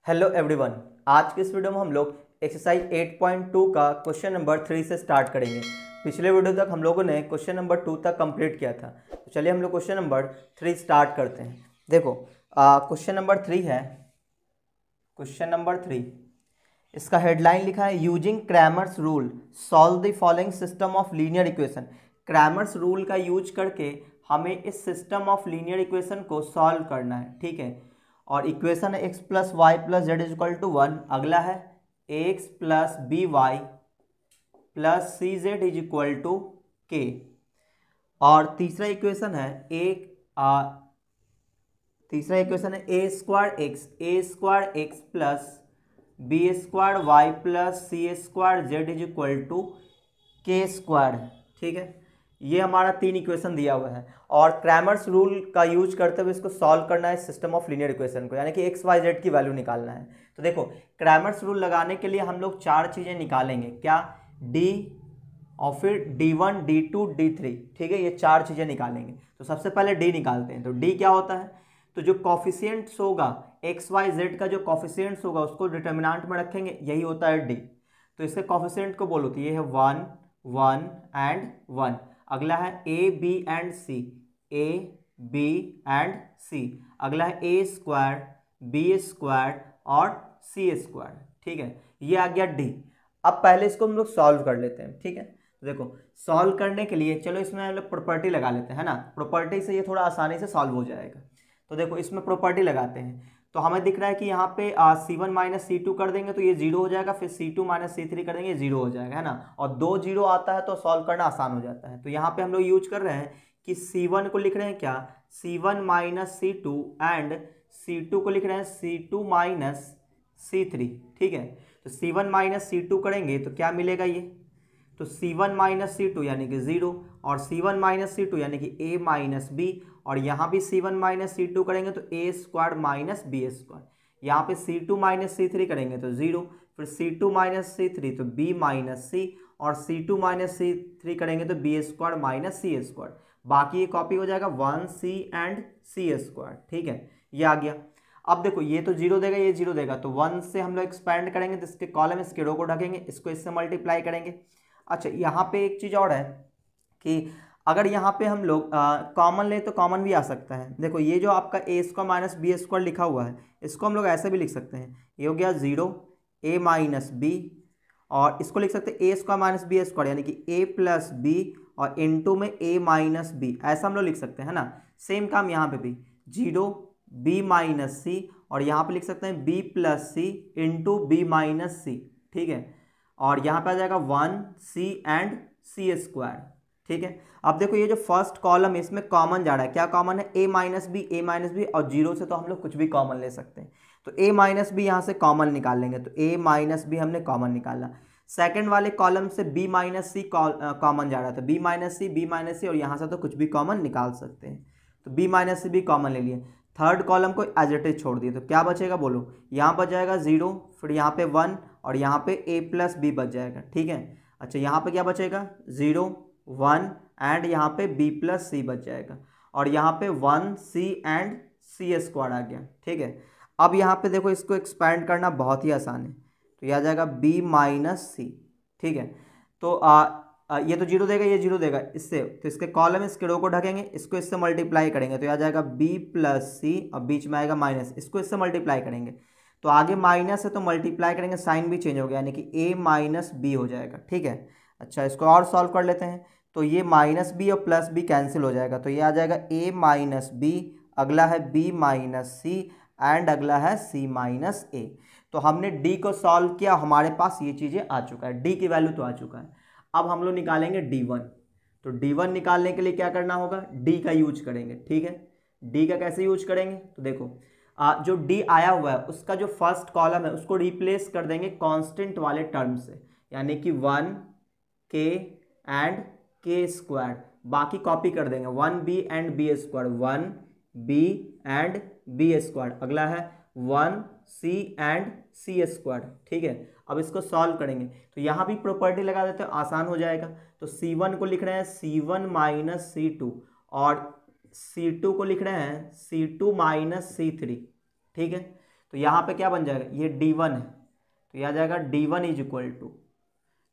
Hello everyone. आज के इस वीडियो में हम लोग एक्सरसाइज 8.2 का क्वेश्चन नंबर 3 से स्टार्ट करेंगे। पिछले वीडियो तक हम लोगों ने क्वेश्चन नंबर 2 तक कंप्लीट किया था, तो चलिए हम लोग क्वेश्चन नंबर 3 स्टार्ट करते हैं। देखो क्वेश्चन नंबर 3 है। क्वेश्चन नंबर 3, इसका हेडलाइन लिखा है using Cramer's rule solve the following system of linear equation. Cramer's rule का यूज करके हमें इस सिस्टम ऑफ लीनियर इक्वेशन को सॉल्व करना है, ठीक है। और इक्वेशन है x plus y plus z is equal to 1। अगला है x plus b y plus c z is equal to k. और तीसरा इक्वेशन है a square x plus b square y plus c square Z is equal to के square, ठीक है। ये हमारा 3 इक्वेशन दिया हुआ है और क्रैमर्स रूल का यूज करते हुए इसको सॉल्व करना है सिस्टम ऑफ लीनियर इक्वेशन को, यानी कि एक्स वाई जेड की वैल्यू निकालना है। तो देखो क्रैमर्स रूल लगाने के लिए हम लोग 4 चीज़ें निकालेंगे, क्या, डी और फिर D1 D2 D3, ठीक है। ये 4 चीज़ें निकालेंगे। तो सबसे पहले डी निकालते हैं। तो डी क्या होता है, तो जो कॉफिशिएंट्स होगा एक्स वाई जेड का, जो कॉफिशिएंट्स होगा उसको डिटर्मिनेंट में रखेंगे, यही होता है डी। तो इसके कॉफिशिएंट को बोलो तो ये है 1 1 एंड 1। अगला है a b and c, a b and c. अगला है ए स्क्वायर बी स्क्वायर और सी स्क्वायर, ठीक है। ये आ गया डी। अब पहले इसको हम लोग सॉल्व कर लेते हैं, ठीक है। तो देखो सॉल्व करने के लिए चलो इसमें हम लोग प्रॉपर्टी लगा लेते हैं, है ना। प्रॉपर्टी से ये थोड़ा आसानी से सॉल्व हो जाएगा। तो देखो इसमें प्रॉपर्टी लगाते हैं। तो हमें दिख रहा है कि यहाँ पे C1 माइनस C2 कर देंगे तो ये 0 हो जाएगा, फिर C2 माइनस C3 कर देंगे, 0 हो जाएगा, है ना। और 2 0 आता है तो सॉल्व करना आसान हो जाता है। तो यहाँ पे हम लोग यूज कर रहे हैं कि C1 को लिख रहे हैं क्या, C1 minus C2 and C2 को लिख रहे हैं C2 माइनस C3, ठीक है। तो C1 माइनस C2 करेंगे तो क्या मिलेगा ये, तो C1 माइनस C2 यानी कि 0 और C1 माइनस C2 यानी कि A माइनस B। और यहाँ भी C1 माइनस C2 करेंगे तो A square minus B square. यहाँ पे C2 माइनस C3 करेंगे तो 0, फिर C2 माइनस C3 तो B माइनस C, और C2 माइनस C3 करेंगे तो B square minus C square. बाकी ये कॉपी हो जाएगा 1C एंड C स्क्वायर, ठीक है। ये आ गया। अब देखो ये तो 0 देगा, ये 0 देगा, तो 1 से हम लोग एक्सपेंड करेंगे तो इसके कॉलम इसके रो को ढकेंगे, इसको इससे मल्टीप्लाई करेंगे। अच्छा यहाँ पे एक चीज़ और है कि अगर यहाँ पे हम लोग कॉमन ले तो कॉमन भी आ सकता है। देखो ये जो आपका ए स्क्वायर माइनस बी स्क्वायर लिखा हुआ है, इसको हम लोग ऐसे भी लिख सकते हैं, ये हो गया 0 ए माइनस बी, और इसको लिख सकते हैं ए स्क्वायर माइनस बी स्क्वायर यानी कि ए प्लस बी और इनटू में ए माइनस बी, ऐसा हम लोग लिख सकते हैं, है ना। सेम काम यहाँ पे भी 0 बी माइनस सी, और यहाँ पे लिख सकते हैं बी प्लस सी इंटू बी माइनस सी, ठीक है। और यहाँ पे आ जाएगा 1C एंड C स्क्वायर, ठीक है। अब देखो ये जो फर्स्ट कॉलम है इसमें कॉमन जा रहा है, क्या कॉमन है, a माइनस बी, और 0 से तो हम लोग कुछ भी कॉमन ले सकते हैं। तो a माइनस बी यहाँ से कॉमन निकाल लेंगे, तो a माइनस बी हमने कॉमन निकाला। सेकंड वाले कॉलम से b माइनस सी कॉमन जा रहा था, b माइनस सी, और यहाँ से तो कुछ भी कॉमन निकाल सकते हैं, तो b माइनस सी भी कॉमन ले लिए। थर्ड कॉलम को एज इट इज छोड़ दिए, तो क्या बचेगा बोलो, यहाँ बच जाएगा 0, फिर यहाँ पे 1 और यहाँ पे a प्लस बी बच जाएगा, ठीक है। अच्छा यहाँ पे क्या बचेगा 0 1 एंड यहाँ पे b प्लस सी बच जाएगा, और यहाँ पे 1C एंड C स्क्वायर आ गया, ठीक है। अब यहाँ पे देखो इसको एक्सपैंड करना बहुत ही आसान है, तो यह आ जाएगा b माइनस सी, ठीक है। तो ये तो 0 देगा, ये 0 देगा इससे, तो इसके कॉलम इसके रो को ढकेंगे, इसको इससे मल्टीप्लाई करेंगे तो आ जाएगा b प्लस सी, और बीच में आएगा माइनस, इसको इससे मल्टीप्लाई करेंगे तो आगे माइनस है तो मल्टीप्लाई करेंगे, साइन भी चेंज हो गया यानी कि a माइनस बी हो जाएगा, ठीक है। अच्छा इसको और सॉल्व कर लेते हैं। तो ये माइनस बी और प्लस बी कैंसिल हो जाएगा, तो ये आ जाएगा a माइनस बी, अगला है b माइनस सी एंड अगला है c माइनस ए। तो हमने d को सॉल्व किया, हमारे पास ये चीज़ें आ चुका है, d की वैल्यू तो आ चुका है। अब हम लोग निकालेंगे D1। तो D1 निकालने के लिए क्या करना होगा, D का यूज करेंगे, ठीक है। D का कैसे यूज करेंगे, तो देखो जो D आया हुआ है उसका जो फर्स्ट कॉलम है उसको रिप्लेस कर देंगे कांस्टेंट वाले टर्म से, यानी कि 1K एंड K स्क्वायर, बाकी कॉपी कर देंगे 1B and B square, 1B and B square, अगला है 1C एंड C स्क्वायर, ठीक है। अब इसको सॉल्व करेंगे तो यहाँ भी प्रॉपर्टी लगा देते हैं, आसान हो जाएगा। तो C1 को लिख रहे हैं C1 माइनस C2, और C2 को लिख रहे हैं C2 माइनस C3, ठीक है। तो तो यहाँ पे क्या बन जाएगा, ये D1 है तो यह आ जाएगा D1 इज इक्वल टू,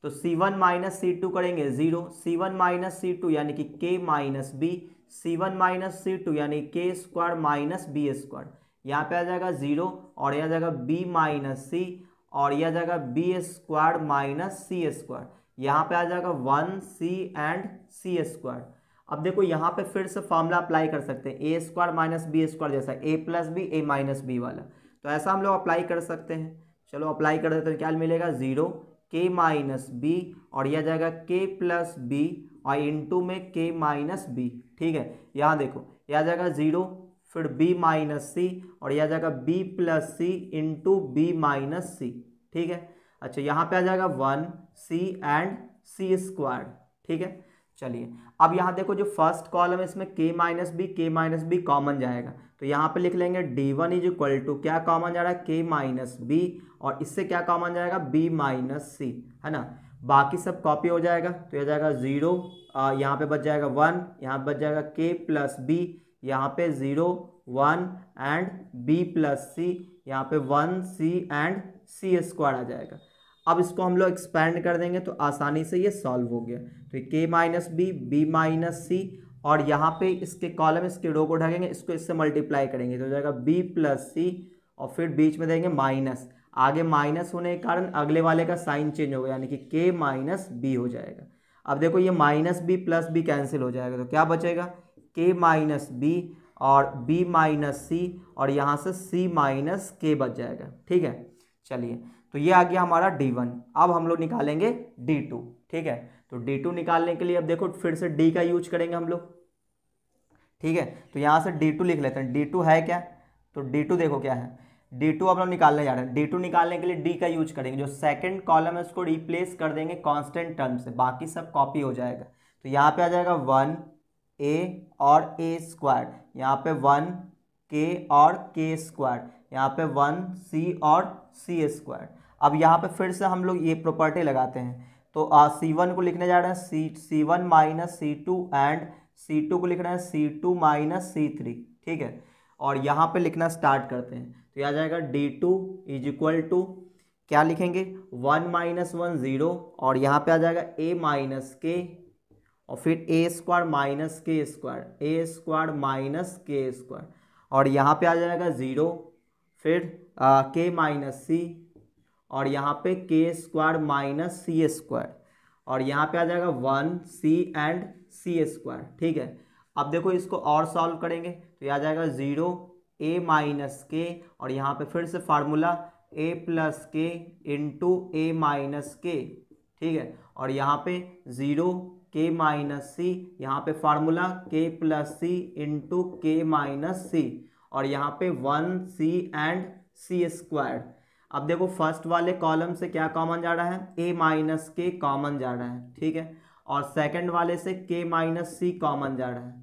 तो C1 माइनस C2 करेंगे 0, C1 माइनस C2 यानी कि K minus B, C1 minus C2 यानी K square minus B square, यहाँ पे आ जाएगा 0 और यह आ जाएगा B माइनस C और यह आ जाएगा B square minus C square, यहाँ पे आ जाएगा 1C एंड C स्क्वायर। अब देखो यहाँ पे फिर से फॉर्मूला अप्लाई कर सकते हैं, ए स्क्वायर माइनस बी स्क्वायर जैसा ए प्लस बी ए माइनस बी वाला, तो ऐसा हम लोग अप्लाई कर सकते हैं। चलो अप्लाई कर देते हैं, क्या मिलेगा 0 के माइनस बी और यह जाएगा के प्लस बी और इंटू में के माइनस बी। ठीक है, यहाँ देखो यह आ जाएगा 0 फिर बी माइनस सी और यह आ जाएगा बी प्लस सी इंटू बी माइनस सी। ठीक है, अच्छा यहाँ पे आ जाएगा 1C एंड सी स्क्वायर। ठीक है, चलिए अब यहाँ देखो जो फर्स्ट कॉलम है इसमें k माइनस बी कॉमन जाएगा, तो यहाँ पे लिख लेंगे D1 इज इक्वल टू क्या कॉमन जा रहा है k माइनस बी और इससे क्या कॉमन जाएगा b माइनस सी, है ना। बाकी सब कॉपी हो जाएगा तो यह जाएगा 0, यहाँ पे बच जाएगा 1, यहाँ पे बच जाएगा k प्लस बी, यहाँ पे 0 1 एंड b प्लस सी, यहाँ पे 1C एंड सी स्क्वायर आ जाएगा। अब इसको हम लोग एक्सपेंड कर देंगे तो आसानी से ये सॉल्व हो गया, तो k minus b b minus c और यहाँ पे इसके कॉलम इसके रो को ढकेंगे, इसको इससे मल्टीप्लाई करेंगे तो हो जाएगा b प्लस सी और फिर बीच में देंगे माइनस, आगे माइनस होने के कारण अगले वाले का साइन चेंज होगा यानी कि k माइनस बी हो जाएगा। अब देखो ये minus b plus b cancel हो जाएगा तो क्या बचेगा k माइनस बी और b माइनस सी और यहाँ से c माइनस k बच जाएगा। ठीक है, चलिए तो ये आ गया हमारा D1। अब हम लोग निकालेंगे D2। ठीक है, तो D2 निकालने के लिए अब देखो फिर से D का यूज करेंगे हम लोग। ठीक है, तो यहाँ से D2 लिख लेते हैं। D2 है क्या, तो D2 देखो क्या है, D2 अब हम निकालने जा रहे हैं। D2 निकालने के लिए D का यूज करेंगे, जो सेकंड कॉलम है उसको रिप्लेस कर देंगे कांस्टेंट टर्म से, बाकी सब कॉपी हो जाएगा। तो यहाँ पे आ जाएगा 1A और A स्क्वायर, यहाँ पे 1K और K स्क्वायर, यहाँ पे 1C और C स्क्वायर। अब यहाँ पे फिर से हम लोग ये प्रॉपर्टी लगाते हैं, तो C1 को लिखने जा रहे हैं C1 minus C2 and C2 को लिख रहे हैं C2 माइनस C3। ठीक है, और यहाँ पे लिखना स्टार्ट करते हैं तो यह आ जाएगा D2 इज इक्वल टू क्या लिखेंगे 1 माइनस 1 0 और यहाँ पे आ जाएगा A माइनस के और फिर A स्क्वायर माइनस के स्क्वायर, A स्क्वायर माइनस के स्क्वायर और यहाँ पे आ जाएगा 0 फिर K माइनस सी और यहाँ पे K स्क्वायर माइनस सी स्क्वायर और यहाँ पे आ जाएगा 1C एंड C स्क्वायर। ठीक है, अब देखो इसको और सॉल्व करेंगे तो यह आ जाएगा 0 A माइनस के और यहाँ पे फिर से फार्मूला A प्लस के इंटू A माइनस के। ठीक है, और यहाँ पे 0 K माइनस सी, यहाँ पे फार्मूला K प्लस सी इंटू K माइनस सी और यहाँ पे 1C एंड C स्क्वायर। अब देखो फर्स्ट वाले कॉलम से क्या कॉमन जा रहा है, A माइनस के कॉमन जा रहा है। ठीक है, और सेकंड वाले से K माइनस सी कॉमन जा रहा है।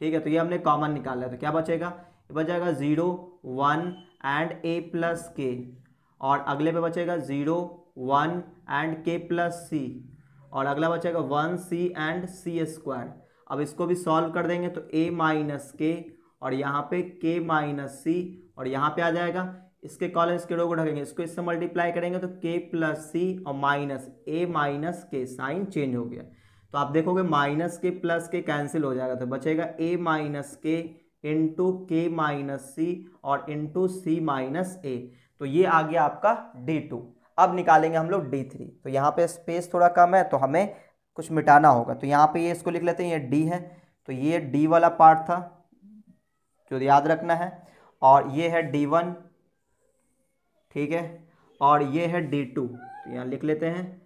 ठीक है, तो ये हमने कॉमन निकाला है तो क्या बचेगा, ये बचेगा 0 1 एंड A प्लस के और अगले पे बचेगा 0 1 एंड K प्लस सी और अगला बचेगा 1C एंड C स्क्वायर। अब इसको भी सॉल्व कर देंगे तो A माइनस के और यहाँ पे K माइनस सी और यहाँ पे आ जाएगा इसके कॉलम इसके रो को ढकेंगे, इसको इससे मल्टीप्लाई करेंगे तो K प्लस सी और माइनस A माइनस के, साइन चेंज हो गया तो आप देखोगे माइनस के प्लस के कैंसिल हो जाएगा तो बचेगा A minus k into K minus c और इंटू C माइनस A। तो ये आ गया आपका D2। अब निकालेंगे हम लोग D3। तो यहाँ पे स्पेस थोड़ा कम है तो हमें कुछ मिटाना होगा, तो यहाँ पे ये इसको लिख लेते हैं, ये D है तो ये D वाला पार्ट था जो याद रखना है और ये है D1। ठीक है, और ये है D2 तो यहाँ लिख लेते हैं,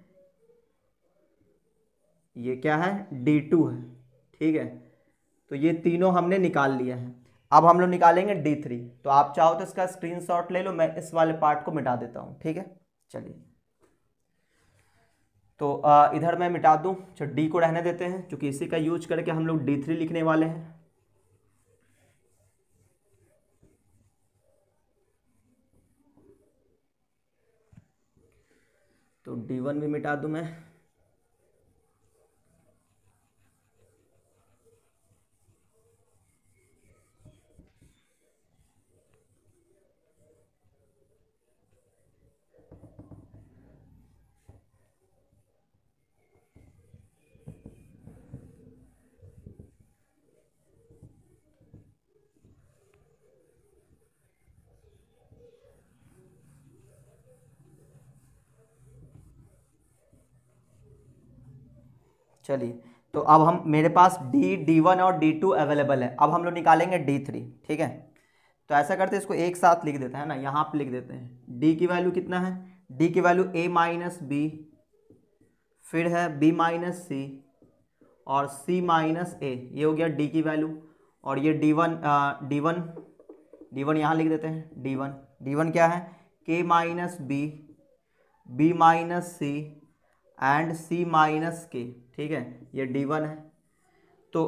ये क्या है D2 है। ठीक है, तो ये तीनों हमने निकाल लिया है। अब हम लोग निकालेंगे D3, तो आप चाहो तो इसका स्क्रीनशॉट ले लो, मैं इस वाले पार्ट को मिटा देता हूँ। ठीक है, चलिए तो इधर मैं मिटा दूँ, चलो D को रहने देते हैं क्योंकि इसी का यूज करके हम लोग D3 लिखने वाले हैं। तो D1 भी मिटा दूँ मैं, चलिए, तो अब हम मेरे पास D1 और D2 अवेलेबल है। अब हम लोग निकालेंगे D3, ठीक है। तो ऐसा करते हैं, इसको एक साथ लिख देते हैं ना, यहाँ पे लिख देते हैं। D की वैल्यू कितना है, D की वैल्यू A माइनस बी, फिर है B माइनस सी और C माइनस ए, ये हो गया D की वैल्यू। और ये D1 यहाँ लिख देते हैं। D1 क्या है, K minus b, B minus c and C minus k, ठीक है, ये D1 है। तो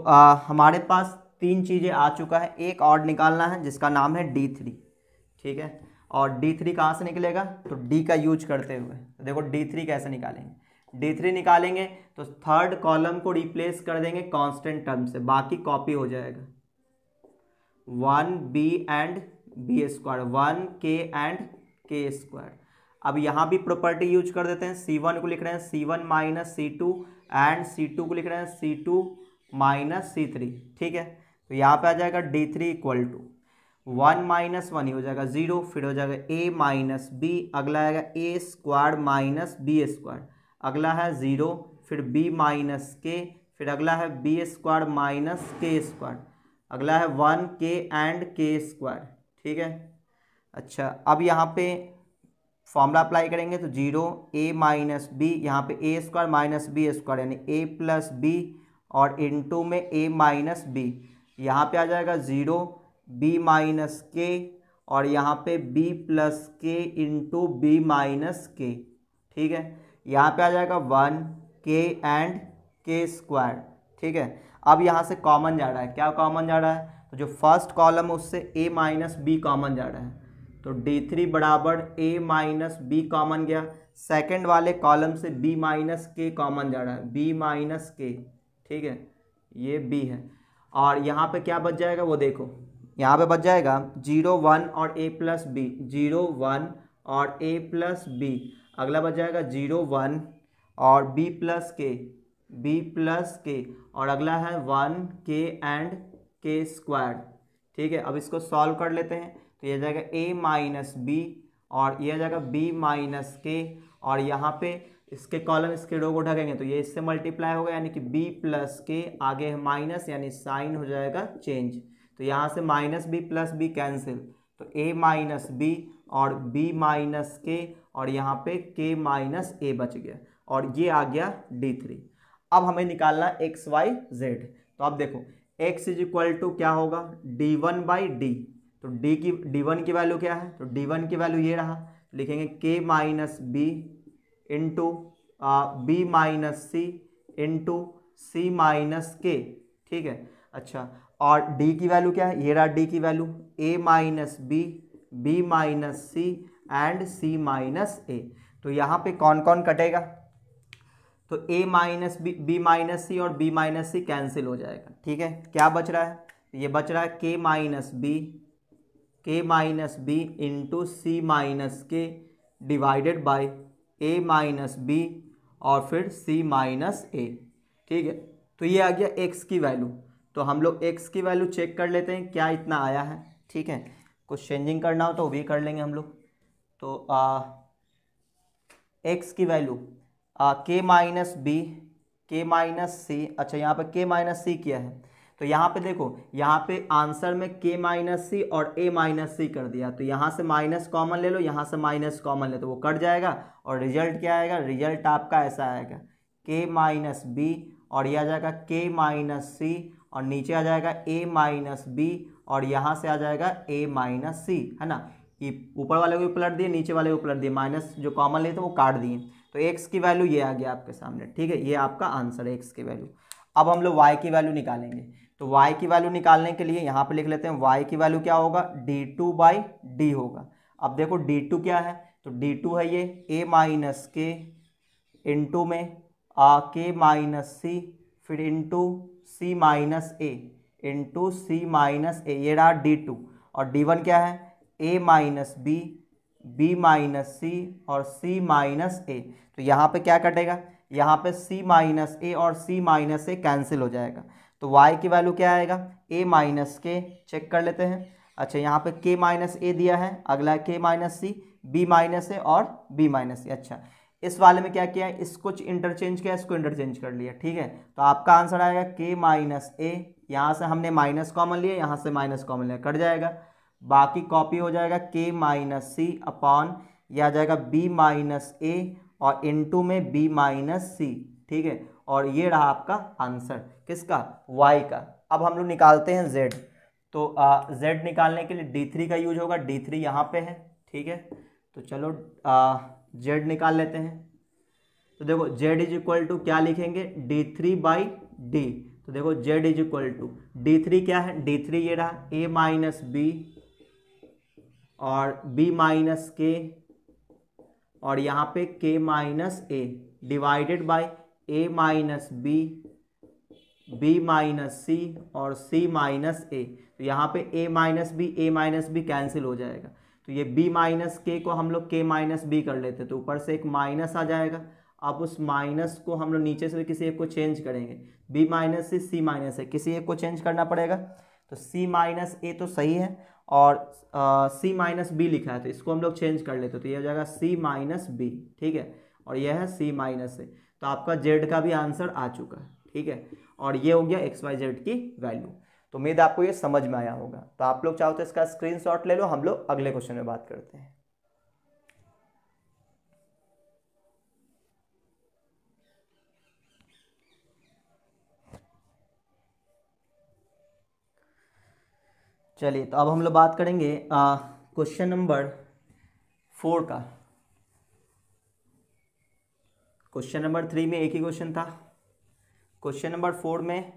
हमारे पास 3 चीज़ें आ चुका है, एक और निकालना है जिसका नाम है D3, ठीक है। और D3 कहाँ से निकलेगा, तो D का यूज करते हुए। तो देखो D3 कैसे निकालेंगे, D3 निकालेंगे तो थर्ड कॉलम को रिप्लेस कर देंगे कांस्टेंट टर्म से, बाकी कॉपी हो जाएगा। 1b and b square, 1k and k square. अब यहाँ भी प्रॉपर्टी यूज कर देते हैं, C1 को लिख रहे हैं C1 minus C2 and C2 को लिख रहे हैं C2 माइनस C3, ठीक है। तो यहाँ पे आ जाएगा D3 इक्वल टू 1 माइनस 1 ही हो जाएगा 0, फिर हो जाएगा A माइनस बी, अगला आएगा A square minus b square, अगला है 0, फिर B माइनस के, फिर अगला है B स्क्वायर माइनस के स्क्वायर, अगला है 1k एंड के स्क्वायर, ठीक है। अच्छा, अब यहाँ पे फॉर्मूला अप्लाई करेंगे तो 0 A माइनस बी, यहाँ पे A square minus b square यानी A प्लस बी, और इनटू में A माइनस बी, यहाँ पे आ जाएगा 0 B माइनस के, और यहाँ पे B प्लस के इंटू बी माइनस के, ठीक है। यहाँ पे आ जाएगा 1k एंड के स्क्वायर, ठीक है। अब यहाँ से कॉमन जा रहा है, क्या कॉमन जा रहा है, तो जो फर्स्ट कॉलम है उससे A माइनस बी कॉमन जा रहा है, तो D3 बराबर A माइनस बी कॉमन गया। सेकंड वाले कॉलम से B माइनस के कॉमन जा रहा है, B माइनस के, ठीक है, ये B है। और यहाँ पे क्या बच जाएगा वो देखो, यहाँ पे बच जाएगा 0 1 और A प्लस बी, 0 1 और A प्लस बी, अगला बच जाएगा 0 1 और B प्लस के, और अगला है 1k एंड के स्क्वायर, ठीक है। अब इसको सॉल्व कर लेते हैं, तो ये जाएगा A माइनस बी और ये जाएगा B माइनस के, और यहाँ पे इसके कॉलम इसके रो को ढकेंगे तो ये इससे मल्टीप्लाई होगा, यानी कि B प्लस के, आगे है माइनस यानी साइन हो जाएगा चेंज, तो यहाँ से minus b plus b cancel, तो A माइनस बी और B माइनस के, और यहाँ पे K माइनस A बच गया, और ये आ गया D3। अब हमें निकालना x y z, तो अब देखो x इज इक्वल टू क्या होगा, D1 बाई डी, तो D1 की वैल्यू क्या है, तो D1 की वैल्यू ये रहा, लिखेंगे K minus b into b minus c into c minus k, ठीक है। अच्छा, और D की वैल्यू क्या है, ये रहा D की value A minus b, B minus c and C minus A। तो यहाँ पे कौन कौन कटेगा, तो A minus b minus c और B माइनस सी कैंसिल हो जाएगा, ठीक है। क्या बच रहा है, ये बच रहा है K minus b into c minus k divided by A minus b और फिर C माइनस A, ठीक है। तो ये आ गया x की वैल्यू। तो हम लोग x की वैल्यू चेक कर लेते हैं क्या इतना आया है, ठीक है। कुछ चेंजिंग करना हो तो वो भी कर लेंगे हम लोग। तो x की value K minus b, K minus c, अच्छा यहाँ पे K माइनस सी किया है, तो यहाँ पे देखो, यहाँ पे आंसर में K माइनस सी और A माइनस सी कर दिया, तो यहाँ से माइनस कॉमन ले लो, यहाँ से माइनस कॉमन ले, तो वो कट जाएगा, और रिजल्ट क्या आएगा, रिजल्ट आपका ऐसा आएगा K माइनस बी, और यह आ जाएगा K माइनस सी, और नीचे आ जाएगा A माइनस बी, और यहाँ से आ जाएगा A माइनस सी, है ना। ये ऊपर वाले को पलट दिए, नीचे वाले को पलट दिए, माइनस जो कॉमन लिए थे वो काट दिए, तो x की वैल्यू ये आ गया आपके सामने, ठीक है। ये आपका आंसर है x की वैल्यू। अब हम लोग y की वैल्यू निकालेंगे, तो y की वैल्यू निकालने के लिए यहाँ पे लिख लेते हैं, y की वैल्यू क्या होगा, D2 बाई डी होगा। अब देखो D2 क्या है, तो D2 है ये A माइनस के इंटू में K माइनस सी, फिर into C minus A into C minus A, ये रहा D2। और D1 क्या है, A minus b, B minus c और C माइनस A। तो यहाँ पे क्या कटेगा, यहाँ पे C माइनस A और C माइनस A कैंसिल हो जाएगा, तो y की वैल्यू क्या आएगा, A माइनस के, चेक कर लेते हैं। अच्छा, यहाँ पे K माइनस A दिया है, अगला है K minus c, B minus A और B माइनस C। अच्छा, इस वाले में क्या किया है, इसको इंटरचेंज किया, इसको इंटरचेंज कर लिया, ठीक है। तो आपका आंसर आएगा k माइनस ए, यहाँ से हमने माइनस कॉमन लिया, यहाँ से माइनस कॉमन लिया, कट जाएगा, बाकी कॉपी हो जाएगा k माइनस सी अपॉन यह आ जाएगा b माइनस ए और इनटू में b माइनस सी, ठीक है। और ये रहा आपका आंसर किसका, y का। अब हम लोग निकालते हैं z। तो z निकालने के लिए d3 का यूज होगा, d3 यहाँ पे है, ठीक है। तो चलो z निकाल लेते हैं। तो देखो z इज इक्वल टू क्या लिखेंगे, d3 बाई डी। तो देखो z is equal to d3 क्या है, d3 ये रहा a माइनस बी और b माइनस के और यहाँ पे k minus a divided by a minus b, b minus c और c माइनस ए। तो यहाँ पे a माइनस बी कैंसिल हो जाएगा, तो ये b माइनस के को हम लोग k माइनस बी कर लेते, तो ऊपर से एक माइनस आ जाएगा। अब उस माइनस को हम लोग नीचे से किसी एक को चेंज करेंगे, b माइनस से c माइनस है, किसी एक को चेंज करना पड़ेगा। तो c माइनस ए तो सही है और c माइनस बी लिखा है, तो इसको हम लोग चेंज कर लेते, तो ये हो जाएगा c माइनस बी, ठीक है। और यह है c माइनस ए। तो आपका z का भी आंसर आ चुका है, ठीक है। और ये हो गया XYZ की वैल्यू। तो उम्मीद आपको ये समझ में आया होगा। तो आप लोग चाहो तो इसका स्क्रीनशॉट ले लो, हम लोग अगले क्वेश्चन में बात करते हैं। चलिए, तो अब हम लोग बात करेंगे क्वेश्चन नंबर 4 का। क्वेश्चन नंबर 3 में एक ही क्वेश्चन था, क्वेश्चन नंबर 4 में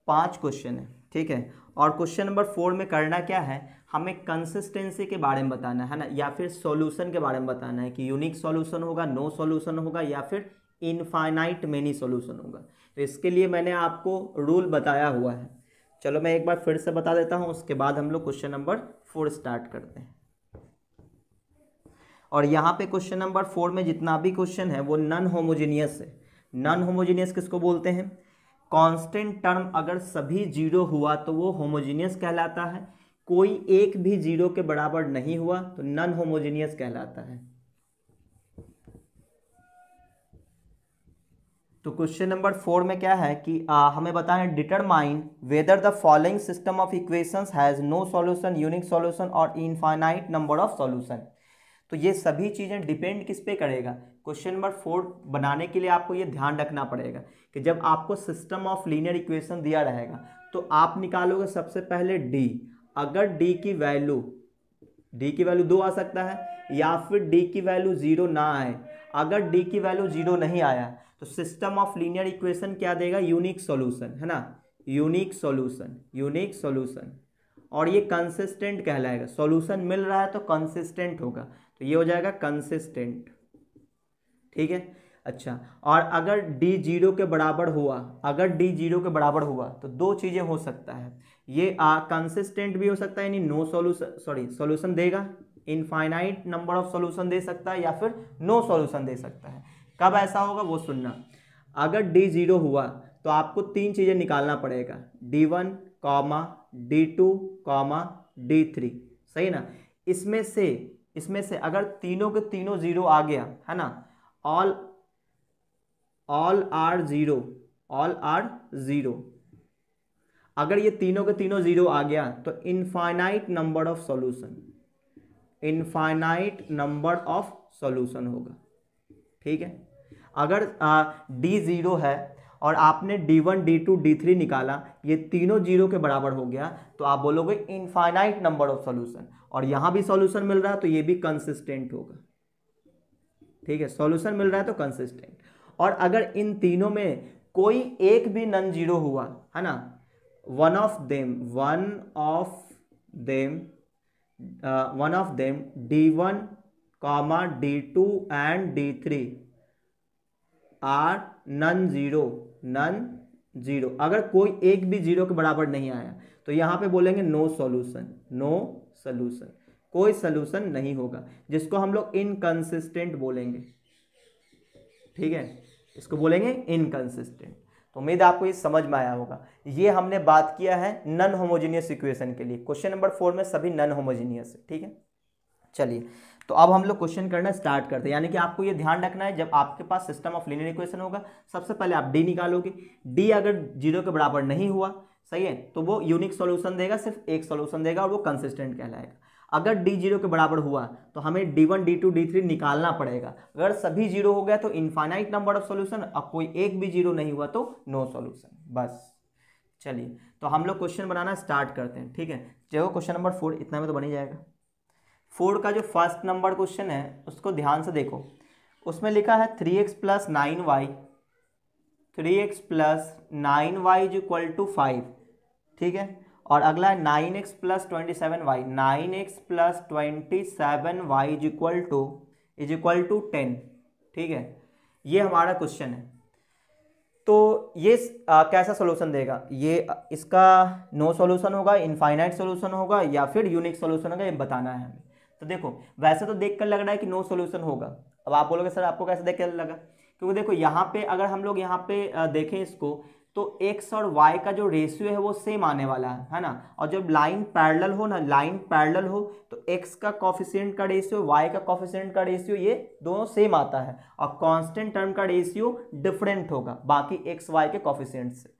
5 क्वेश्चन है, ठीक है। और क्वेश्चन नंबर 4 में करना क्या है, हमें कंसिस्टेंसी के बारे में बताना है ना, या फिर सॉल्यूशन के बारे में बताना है कि यूनिक सॉल्यूशन होगा, नो सॉल्यूशन होगा, या फिर इनफाइनाइट मेनी सॉल्यूशन होगा। तो इसके लिए मैंने आपको रूल बताया हुआ है। चलो मैं एक बार फिर से बता देता हूँ, उसके बाद हम लोग क्वेश्चन नंबर 4 स्टार्ट करते हैं। और यहाँ पे क्वेश्चन नंबर 4 में जितना भी क्वेश्चन है वो नॉन होमोजेनियस है। नॉन होमोजेनियस किसको बोलते हैं, कांस्टेंट टर्म अगर सभी जीरो हुआ तो वो होमोजेनियस कहलाता है, कोई एक भी जीरो के बराबर नहीं हुआ तो नॉन होमोजेनियस कहलाता है। तो क्वेश्चन नंबर 4 में क्या है कि हमें बताना है determine whether the following system of equations has no solution, unique solution और इनफाइनाइट नंबर ऑफ सॉल्यूशन। तो ये सभी चीज़ें डिपेंड किस पे करेगा, क्वेश्चन नंबर 4 बनाने के लिए आपको ये ध्यान रखना पड़ेगा कि जब आपको सिस्टम ऑफ लीनियर इक्वेशन दिया रहेगा तो आप निकालोगे सबसे पहले d। अगर d की वैल्यू 2 आ सकता है या फिर d की वैल्यू 0 ना आए। अगर d की वैल्यू 0 नहीं आया तो सिस्टम ऑफ लीनियर इक्वेशन क्या देगा, यूनिक सॉल्यूशन, है ना, यूनिक सॉल्यूशन। और ये कंसिस्टेंट कहलाएगा, सॉल्यूशन मिल रहा है तो कंसिस्टेंट होगा, तो ये हो जाएगा कंसिस्टेंट, ठीक है। अच्छा, और अगर d 0 के बराबर हुआ, तो दो चीजें हो सकता है, ये कंसिस्टेंट भी हो सकता है, यानी नो सॉल्यूशन देगा, इनफाइनाइट नंबर ऑफ सॉल्यूशन दे सकता है, या फिर नो सॉल्यूशन दे सकता है। कब ऐसा होगा वो सुनना। अगर d 0 हुआ तो आपको 3 चीजें निकालना पड़ेगा, d1, d2, d3, सही ना। इसमें से अगर तीनों के तीनों 0 आ गया, है ना, ऑल आर जीरो, अगर ये तीनों के तीनों 0 आ गया तो इनफाइनाइट नंबर ऑफ सॉल्यूशन होगा, ठीक है। अगर d 0 है और आपने d1, d2, d3 निकाला, ये तीनों 0 के बराबर हो गया, तो आप बोलोगे इनफाइनाइट नंबर ऑफ सॉल्यूशन। और यहां भी सॉल्यूशन मिल रहा है तो ये भी कंसिस्टेंट होगा, ठीक है, सॉल्यूशन मिल रहा है तो कंसिस्टेंट। और अगर इन तीनों में कोई एक भी नॉन जीरो हुआ, है ना, one of them d1, d2 and d3 are non zero, अगर कोई एक भी 0 के बराबर नहीं आया तो यहां पे बोलेंगे नो सॉल्यूशन, कोई सॉल्यूशन नहीं होगा, जिसको हम लोग इनकंसिस्टेंट बोलेंगे, ठीक है, इसको बोलेंगे इनकंसिस्टेंट। तो उम्मीद आपको ये समझ में आया होगा। ये हमने बात किया है नॉन होमोजेनियस इक्वेशन के लिए। क्वेश्चन नंबर 4 में सभी नॉन होमोजेनियस है, ठीक है। चलिए, तो अब हम लोग क्वेश्चन करना स्टार्ट करते हैं। यानी कि आपको ये ध्यान रखना है, जब आपके पास सिस्टम ऑफ लीनियर इक्वेशन होगा, सबसे पहले आप डी निकालोगे। डी अगर 0 के बराबर नहीं हुआ, सही है, तो वो यूनिक सॉल्यूशन देगा, सिर्फ एक सॉल्यूशन देगा और वो कंसिस्टेंट कहलाएगा। अगर डी 0 के बराबर हुआ तो हमें D1 D2 D3 निकालना पड़ेगा। अगर सभी 0 हो गया तो इनफाइनाइट नंबर ऑफ सॉल्यूशन, अब कोई एक भी 0 नहीं हुआ तो नो सॉल्यूशन, बस। चलिए, तो हम लोग क्वेश्चन बनाना स्टार्ट करते हैं, ठीक है। जो क्वेश्चन नंबर 4, इतना में तो बन ही जाएगा। 4 का जो फर्स्ट नंबर क्वेश्चन है उसको ध्यान से देखो। उसमें लिखा है 3x plus 9y, 3x plus 9y is equal to 5, ठीक है। और अगला है 9x plus 27y, 9x plus 27y is equal to 10, ठीक है। ये हमारा क्वेश्चन है। तो ये कैसा सॉल्यूशन देगा? ये इसका नो सॉल्यूशन होगा, इनफाइनाइट सॉल्यूशन होगा, या फिर यूनिक सॉल्यूशन होगा, ये बताना है हमें। तो देखो, वैसे तो देखकर लग रहा है कि नो सॉल्यूशन होगा। अब आप बोलोगे सर आपको कैसे देख कर लगा? क्योंकि देखो यहाँ पे अगर हम लोग यहाँ पे देखें इसको, तो x और y का जो रेशियो है वो सेम आने वाला है ना। और जब लाइन पैरेलल हो ना, लाइन पैरेलल हो, तो x का कॉफिशिएंट का रेशियो, y का कॉफिशिएंट का रेशियो, ये दोनों सेम आता है। और कांस्टेंट टर्म का रेशियो डिफरेंट होगा बाकी x y के कॉफिशिएंट से।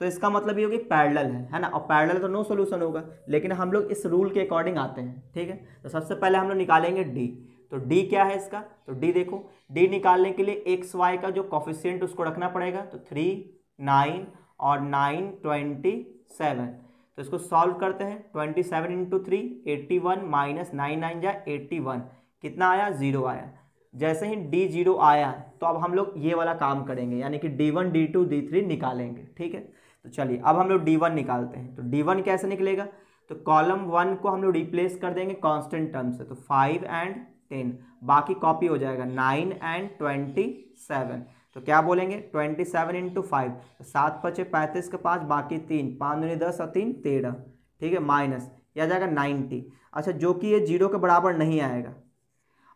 तो इसका मतलब ये होगा पैरेलल है ना। और पैरेलल तो नो सॉल्यूशन होगा, लेकिन हम लोग इस रूल के अकॉर्डिंग आते हैं, ठीक है। तो सबसे पहले हम लोग निकालेंगे d। तो d क्या है इसका? तो d देखो, d निकालने के लिए x y का जो कॉफिशिएंट उसको रखना पड़ेगा। तो 3, 9 और 9 27। तो इसको सॉल्व करते हैं। 27 इंटू 3 81 माइनस 9 9 जा 81, कितना आया? 0 आया। जैसे ही D 0 आया तो अब हम लोग ये वाला काम करेंगे, यानी कि D1 D2 D3 निकालेंगे, ठीक है। तो चलिए अब हम लोग D1 निकालते हैं। तो D1 कैसे निकलेगा? तो कॉलम 1 को हम लोग रिप्लेस कर देंगे कांस्टेंट टर्म से। तो 5 एंड 10, बाकी कॉपी हो जाएगा 9 एंड 27। तो क्या बोलेंगे? 27 इंटू 5, 7 5 35 के 5, बाकी 3, 5 दूनी 10 और 3 13, ठीक है। माइनस यह आ जाएगा 90। अच्छा, जो कि ये 0 के बराबर नहीं आएगा।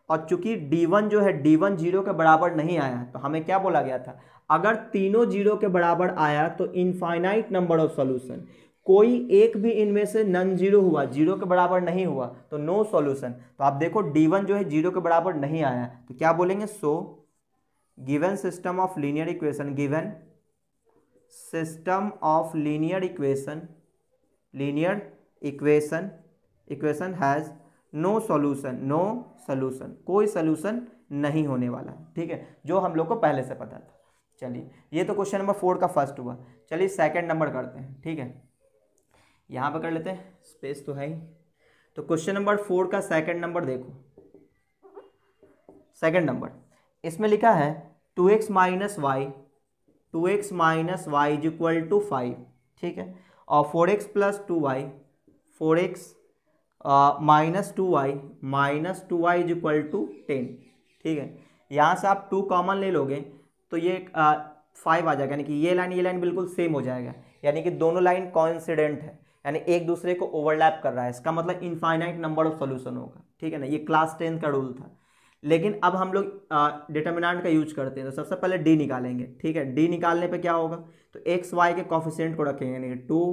और चूंकि D1 जो है, D1 0 के बराबर नहीं आया, तो हमें क्या बोला गया था? अगर तीनों 0 के बराबर आया तो इनफाइनाइट नंबर ऑफ सॉल्यूशन, कोई एक भी इनमें से नन जीरो हुआ, 0 के बराबर नहीं हुआ, तो नो सॉल्यूशन। तो आप देखो D1 जो है 0 के बराबर नहीं आया, तो क्या बोलेंगे? So given system of linear equation, given system of linear equation has no solution, कोई सॉल्यूशन नहीं होने वाला, ठीक है, जो हम लोग को पहले से पता था। चलिए, ये तो क्वेश्चन नंबर 4 का फर्स्ट हुआ। चलिए सेकंड नंबर करते हैं, ठीक है। यहाँ पे कर लेते हैं, स्पेस तो है ही। तो क्वेश्चन नंबर 4 का सेकंड नंबर देखो। सेकंड नंबर इसमें लिखा है 2x minus y is equal to 5, ठीक है। और 4x plus 2y, 4x minus 2y is equal to 10, ठीक है। यहाँ से आप 2 कॉमन ले लोगे तो ये 5 आ जाएगा, यानी कि ये लाइन बिल्कुल सेम हो जाएगा, यानी कि दोनों लाइन कोइंसिडेंट है, यानी एक दूसरे को ओवरलैप कर रहा है। इसका मतलब इनफाइनाइट नंबर ऑफ सॉल्यूशन होगा, ठीक है ना। ये क्लास 10 का रूल था। लेकिन अब हम लोग डिटर्मिनेंट का यूज करते हैं। तो सबसे पहले डी निकालेंगे, ठीक है। डी निकालने पे क्या होगा? तो एक्स वाई के कॉफिशिएंट को रखेंगे, यानी 2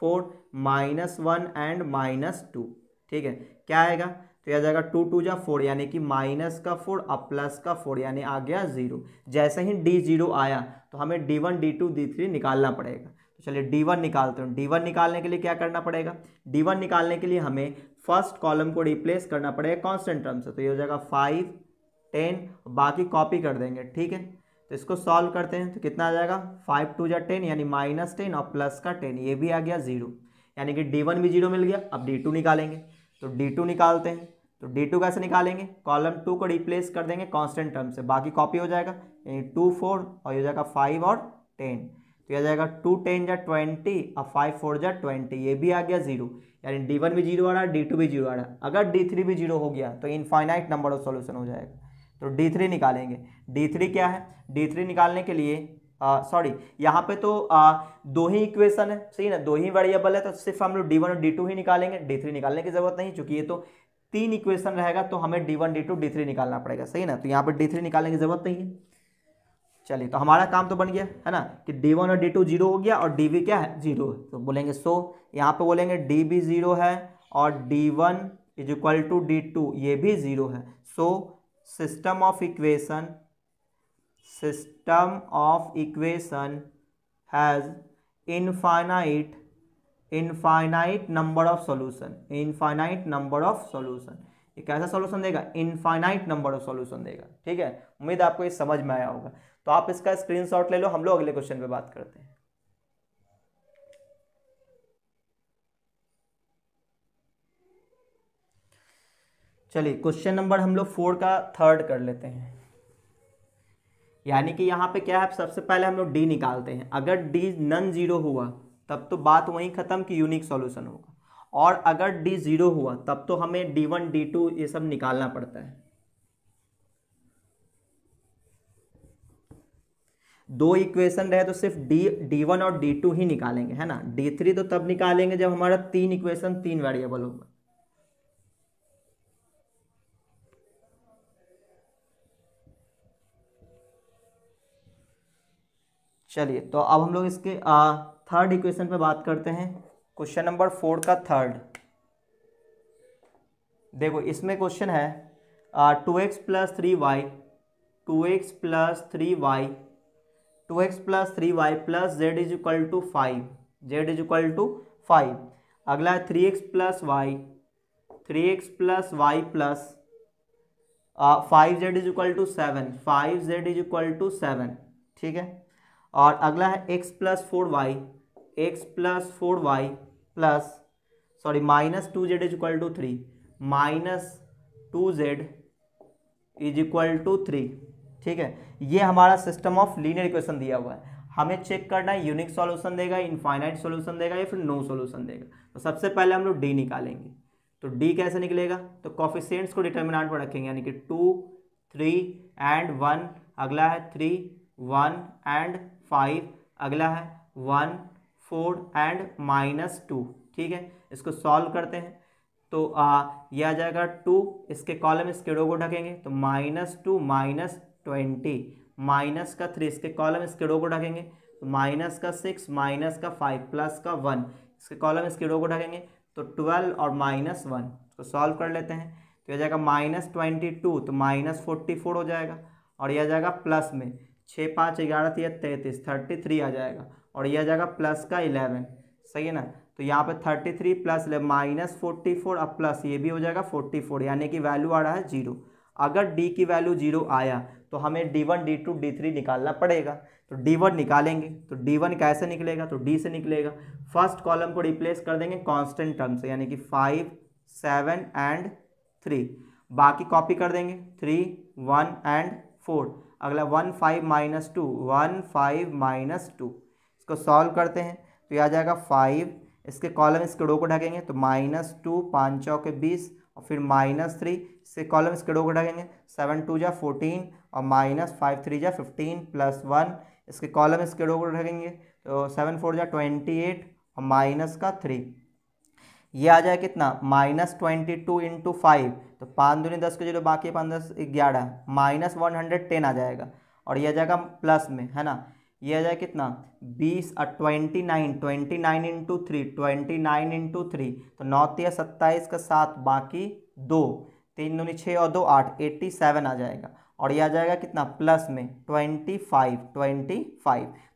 4 -1 एंड -2, ठीक है। क्या आएगा? तो यह जाएगा 2 2 जा 4, यानी कि माइनस का 4 अब प्लस का 4, यानी आ गया 0। जैसे ही D 0 आया तो हमें D1 D2 D3 निकालना पड़ेगा। तो चलिए D1 निकालते हैं। D1 निकालने के लिए क्या करना पड़ेगा? D1 निकालने के लिए हमें फर्स्ट कॉलम को रिप्लेस करना पड़ेगा कांस्टेंट टर्म से। तो ये हो जाएगा 5 10, बाकी कॉपी कर देंगे, ठीक है। तो इसको सॉल्व करते हैं तो कितना आ जाएगा? 5 2 जा 10, यानी -10 और प्लस का 10, ये भी आ गया 0, यानी कि D1 भी 0 मिल गया। अब D2 निकालेंगे। तो D2 निकालते हैं। तो D2 कैसे निकालेंगे? कॉलम 2 को रिप्लेस कर देंगे कांस्टेंट टर्म से, बाकी कॉपी हो जाएगा, यानी 2 4 और ये हो जाएगा 5 और 10। तो यह जाएगा 2 10 जा 20 और 5 4 जा 20, ये भी आ गया 0, यानी D1 भी 0 आ रहा है, D2 भी 0 आ रहा है। अगर D3 भी 0 हो गया तो इनफाइनाइट नंबर ऑफ सॉल्यूशन हो जाएगा। तो D3 निकालेंगे। D3 क्या है? D3 निकालने के लिए सॉरी, यहाँ पे तो 2 ही इक्वेशन है, सही ना, 2 ही वेरिएबल है, तो सिर्फ हम लोग D1 और D2 ही निकालेंगे। D3 निकालने की जरूरत नहीं, क्योंकि ये तो 3 इक्वेशन रहेगा, तो हमें D1 D2 D3 निकालना पड़ेगा, सही ना। तो यहाँ पर D3 निकालने की जरूरत नहीं है। चलिए, तो हमारा काम तो बन गया है ना, कि D1 और D2 0 हो गया और DB क्या है? 0 है। तो बोलेंगे सो, यहाँ पे बोलेंगे DB 0 है और D1 is equal to D2, ये भी 0 है। So system of equation has infinite number of solution. ये कैसा सॉल्यूशन देगा? इनफाइनाइट नंबर ऑफ सॉल्यूशन देगा। ठीक है, उम्मीद आपको ये समझ में आया होगा। तो आप इसका स्क्रीनशॉट ले लो, हम लोग अगले क्वेश्चन पे बात करते हैं। चलिए क्वेश्चन नंबर हम लोग 4 का थर्ड कर लेते हैं। यानी कि यहाँ पे क्या है, सबसे पहले हम लोग डी निकालते हैं। अगर डी नन जीरो हुआ तब तो बात वहीं खत्म कि यूनिक सॉल्यूशन होगा, और अगर डी जीरो हुआ तब तो हमें D1 D2 ये सब निकालना पड़ता है। दो इक्वेशन रहे तो सिर्फ D1 और D2 ही निकालेंगे, है ना। D3 तो तब निकालेंगे जब हमारा 3 इक्वेशन 3 वेरिएबल होगा। चलिए तो अब हम लोग इसके थर्ड इक्वेशन पे बात करते हैं। क्वेश्चन नंबर 4 का थर्ड। देखो इसमें क्वेश्चन है 2x plus 3y plus z is equal to 5। अगला है 3x plus y plus 5z is equal to 7। ठीक है, और अगला है x plus 4y plus minus 2z is equal to 3 ठीक है, ये हमारा सिस्टम ऑफ लीनियर इक्वेशन दिया हुआ है। हमें चेक करना है यूनिक सॉल्यूशन देगा, इनफाइनाइट सॉल्यूशन देगा या फिर नो सॉल्यूशन देगा। तो सबसे पहले हम लोग डी निकालेंगे। तो डी कैसे निकलेगा? तो कोफिशिएंट्स को डिटर्मिनेंट पर रखेंगे, यानी कि 2, 3 एंड 1। अगला है 3, 1 एंड 5। अगला है 1, 4 एंड -2। ठीक है, इसको सॉल्व करते हैं तो ये आ जाएगा 2, इसके कॉलम इसके रो को ढकेंगे तो -2 -20, माइनस का 3 इसके कॉलम इसके रो को ढकेंगे तो माइनस का 6 माइनस का 5 प्लस का 1 इसके कॉलम इसके रो को ढकेंगे तो 12 और -1। इसको सॉल्व कर लेते हैं तो यह जाएगा -22 तो -44 हो जाएगा, और यह जाएगा प्लस में 6 5 11 33 33 आ जाएगा, और यह जाएगा प्लस का 11। सही है ना। तो यहाँ पे 33 प्लस -44 अब प्लस ये भी हो जाएगा 44, यानी कि वैल्यू आ रहा है 0। अगर d की वैल्यू 0 आया तो हमें D1 D2 D3 निकालना पड़ेगा। तो D1 निकालेंगे तो D1 कैसे निकलेगा? तो D से निकलेगा। फर्स्ट कॉलम को रिप्लेस कर देंगे कांस्टेंट टर्म से, यानी कि 5 7 एंड 3। बाकी कॉपी कर देंगे 3 1 एंड 4। अगला 1 5 -2 1 5 -2। इसको सॉल्व करते हैं तो यह आ जाएगा 5, इसके कॉलम इसके रो को ढकेंगे तो -2 5 चौके 20 और फिर -3 इसके कॉलम इसके रो को ढकेंगे 7 2 जा 14 और -5 3 जा 15 प्लस 1 इसके कॉलम इसके रो को ढकेंगे तो 7 4 जा 28 और माइनस का 3। ये आ जाए कितना? -22 इंटू 5 तो 5 दूनी 10 के 0 बाकी 5 10 11 -110 आ जाएगा, और यह आ जाएगा प्लस में, है ना। ये आ जाए कितना? 20 और 29 इंटू 3 29 इंटू 3 तो 9 3 27 का 7 बाकी 2 3 दूनी 6 और 2 8 87 आ जाएगा, और यह आ जाएगा कितना? प्लस में 25 तो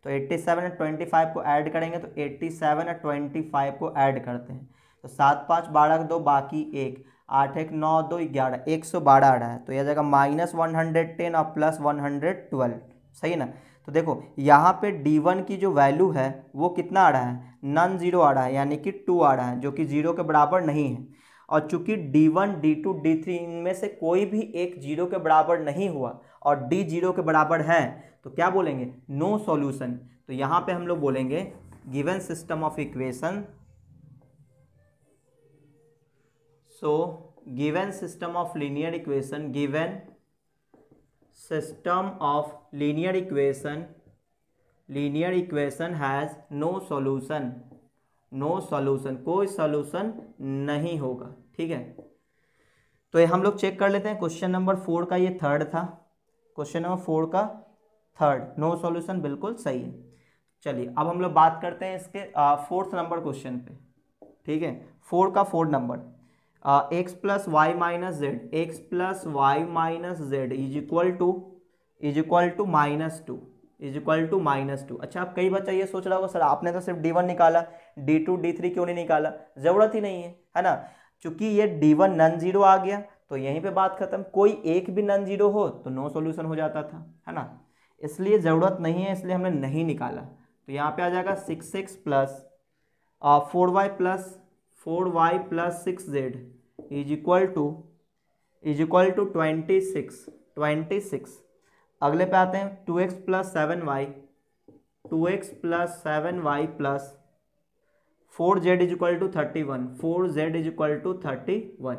87 और 25 को ऐड करेंगे तो 87 और 25 को ऐड करते हैं तो 7 5 12 2 बाकी 1 8 1 9 2 11 112 आ रहा है। तो यह जाएगा -110 और प्लस 112। सही है ना। तो देखो यहाँ पे D1 की जो वैल्यू है वो कितना आ रहा है? नॉन जीरो आ रहा है, यानी कि 2 आ रहा है, जो कि 0 के बराबर नहीं है। और चूंकि D1 D2 D3 इनमें से कोई भी एक 0 के बराबर नहीं हुआ और D 0 के बराबर है तो क्या बोलेंगे? No solution. तो यहाँ पे हम लोग बोलेंगे given system of equation, so given system of linear equation, given system of linear equation has no solution, कोई सॉल्यूशन नहीं होगा। ठीक है, तो ये हम लोग चेक कर लेते हैं। क्वेश्चन नंबर 4 का ये थर्ड था, क्वेश्चन नंबर 4 का थर्ड, नो सॉल्यूशन बिल्कुल सही है। चलिए अब हम लोग बात करते हैं इसके 4th नंबर क्वेश्चन पे। ठीक है, 4 का 4 number x plus y minus z, x plus y minus z is equal to -2, is equal to -2। अच्छा, अब कई बच्चा ये सोच रहा होगा सर आपने तो सिर्फ D1 निकाला, D2 D3 क्यों नहीं निकाला? जरूरत ही नहीं है ना, चूंकि ये D1 नॉन जीरो आ गया तो यहीं पे बात खत्म। कोई एक भी नॉन जीरो हो तो नो सॉल्यूशन हो जाता था, है ना, इसलिए ज़रूरत नहीं है, इसलिए हमने नहीं निकाला। तो यहाँ पे आ जाएगा 6x plus 4y plus 6z is equal to 26। अगले पे आते हैं 2x plus 7y plus 4z is equal to 31, 4z is equal to 31।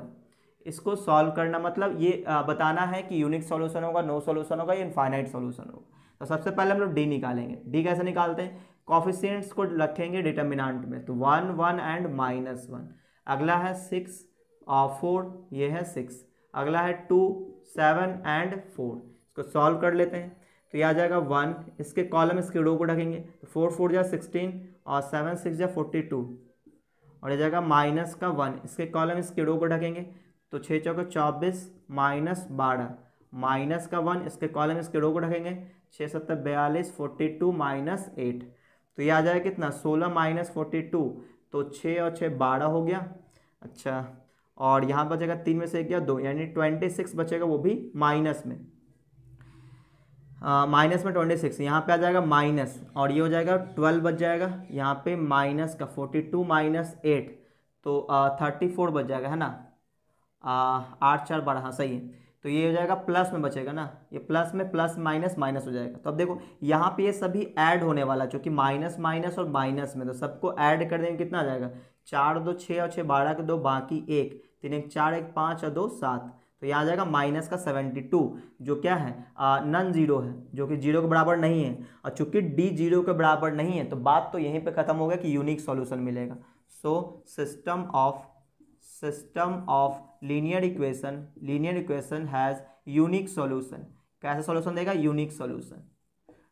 इसको सॉल्व करना मतलब ये बताना है कि यूनिक सॉल्यूशन होगा, नो सॉल्यूशन होगा या इनफाइनाइट सॉल्यूशन होगा। तो सबसे पहले हम लोग डी निकालेंगे। डी कैसे निकालते हैं? कॉफिशिएंट्स को रखेंगे डिटर्मिनेंट में, तो 1 1 एंड -1। अगला है 6 और 4, ये है 6। अगला है 2 7 एंड 4। इसको सॉल्व कर लेते हैं तो ये आ जाएगा 1, इसके कॉलम इसके रो को ढकेंगे तो 4 4 जा 16 और 7 6 जा 42, और ये जाएगा माइनस का 1, इसके कॉलम इसके रो को ढकेंगे तो 6 चौके 24 -12, माइनस का 1, इसके कॉलम इसके रो को ढकेंगे 6 7 42 42 -8, तो ये आ जाएगा कितना 16 -42, तो 6 और 6 12 हो गया। अच्छा, और यहाँ बचेगा 3 में से 1 गया 2, यानी 26 बचेगा, वो भी माइनस में, माइनस में 26। यहाँ पे आ जाएगा माइनस, और ये हो जाएगा 12 बच जाएगा, यहाँ पे माइनस का 42 -8 तो 34 बच जाएगा, है ना, 8 4 12, हाँ सही है। तो ये हो जाएगा प्लस में बचेगा ना, ये प्लस में प्लस माइनस माइनस हो जाएगा। तो अब देखो यहाँ पे ये सभी ऐड होने वाला, क्योंकि माइनस माइनस और माइनस में, तो सबको ऐड कर देंगे, कितना आ जाएगा 4 2 6 और 6 12 के 2 बाकी 1 3 1 4 1 5 और 2 7, तो यहाँ आ जाएगा माइनस का 72, जो क्या है नॉन जीरो है, जो कि जीरो के बराबर नहीं है। और चूंकि डी जीरो के बराबर नहीं है तो बात तो यहीं पे खत्म हो गया कि यूनिक सॉल्यूशन मिलेगा। So system of linear equation has unique solution. कैसे सॉल्यूशन देगा? Unique solution.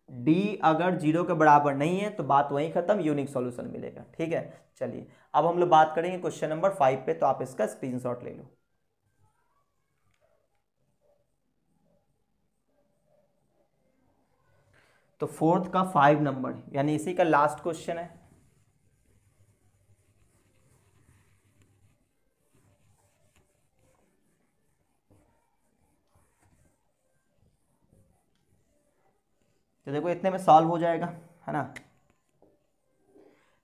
डी अगर जीरो के बराबर नहीं है तो बात वहीं खत्म, यूनिक सॉल्यूशन मिलेगा। ठीक है, चलिए अब हम लोग बात करेंगे क्वेश्चन नंबर 5 पे, तो आप इसका स्क्रीनशॉट ले लो। तो फोर्थ का 5 नंबर यानी इसी का लास्ट क्वेश्चन है। तो देखो इतने में सॉल्व हो जाएगा, है ना।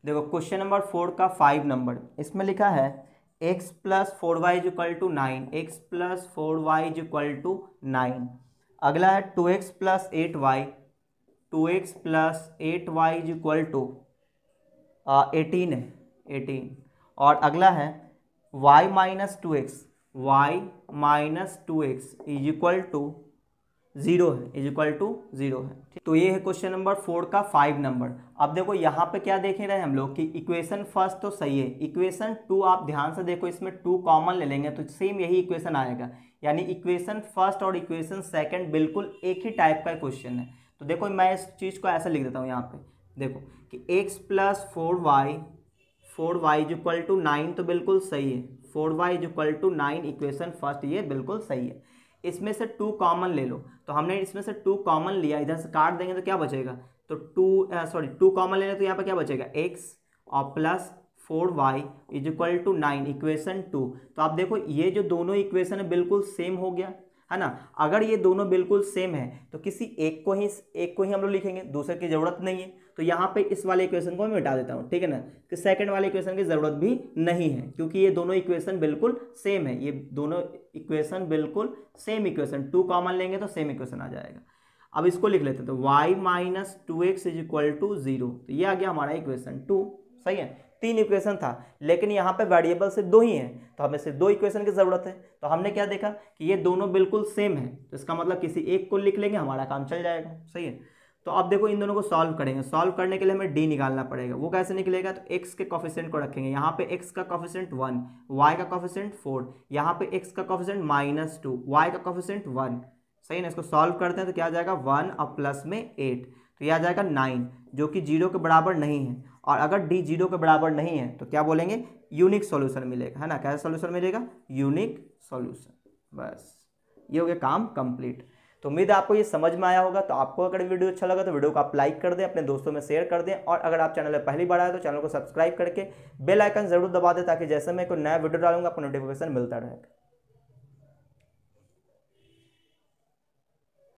देखो क्वेश्चन नंबर 4 का 5 नंबर, इसमें लिखा है x plus 4y is equal to 9, x plus 4y is equal to 9। अगला है 2x plus 8y, 2x plus 8y is equal to 18 है, 18। और अगला है y minus 2x, y minus 2x is equal to 0 है, इज इक्वल टू 0 है। तो ये है क्वेश्चन नंबर 4 का 5 नंबर। अब देखो यहाँ पे क्या देख रहे हैं हम लोग कि इक्वेशन फर्स्ट तो सही है, इक्वेशन 2 आप ध्यान से देखो, इसमें 2 कॉमन ले लेंगे तो सेम यही इक्वेशन आएगा, यानी इक्वेशन फर्स्ट और इक्वेशन सेकंड बिल्कुल एक ही टाइप का क्वेश्चन है। तो देखो मैं इस चीज़ को ऐसा लिख देता हूँ यहाँ पे, देखो कि x plus 4y is equal to 9 तो बिल्कुल सही है, 4y is equal to 9 equation first ये बिल्कुल सही है। इसमें से 2 कॉमन ले लो, तो हमने इसमें से 2 कॉमन लिया, इधर से काट देंगे तो क्या बचेगा, तो 2 कॉमन लेंगे तो यहाँ पे क्या बचेगा x और plus 4y is equal to 9 equation 2। तो आप देखो ये जो दोनों इक्वेशन है बिल्कुल सेम हो गया, है ना। अगर ये दोनों बिल्कुल सेम है तो किसी एक को ही हम लोग लिखेंगे, दूसरे की जरूरत नहीं है। तो यहाँ पे इस वाले इक्वेशन को मैं मिटा देता हूँ, ठीक है ना, कि सेकंड वाले इक्वेशन की जरूरत भी नहीं है, क्योंकि ये दोनों इक्वेशन बिल्कुल सेम है, ये दोनों इक्वेशन बिल्कुल सेम इक्वेशन, 2 कॉमन लेंगे तो सेम इक्वेशन आ जाएगा। अब इसको लिख लेते हैं, तो y minus 2x is equal to 0, तो ये आ गया हमारा इक्वेशन 2। सही है, 3 इक्वेशन था लेकिन यहाँ पे वेरिएबल से 2 ही हैं, तो हमें सिर्फ 2 इक्वेशन की जरूरत है। तो हमने क्या देखा कि ये दोनों बिल्कुल सेम है, तो इसका मतलब किसी एक को लिख लेंगे, हमारा काम चल जाएगा। सही है, तो अब देखो इन दोनों को सॉल्व करेंगे, सॉल्व करने के लिए हमें डी निकालना पड़ेगा। वो कैसे निकलेगा, तो x के कोफिशिएंट को रखेंगे, यहाँ पे x का कोफिशिएंट 1, y का कोफिशिएंट 4, यहाँ पे x का कोफिशिएंट -2, y का कोफिशिएंट 1। सही ना, इसको सॉल्व करते हैं तो क्या आ जाएगा 1 और प्लस में 8, तो यह आ जाएगा 9, जो कि 0 के बराबर नहीं है। और अगर डी 0 के बराबर नहीं है तो क्या बोलेंगे, यूनिक सॉल्यूशन मिलेगा, है ना। कैसा सॉल्यूशन मिलेगा, यूनिक सॉल्यूशन। बस ये हो गया काम कंप्लीट। तो उम्मीद है आपको ये समझ में आया होगा। तो आपको अगर वीडियो अच्छा लगा तो वीडियो को आप लाइक कर दें, अपने दोस्तों में शेयर कर दें, और अगर आप चैनल पर पहली बार आए तो चैनल को सब्सक्राइब करके बेल आइकन जरूर दबा दें, ताकि जैसे मैं कोई नया वीडियो डालूंगा आपको नोटिफिकेशन मिलता रहेगा।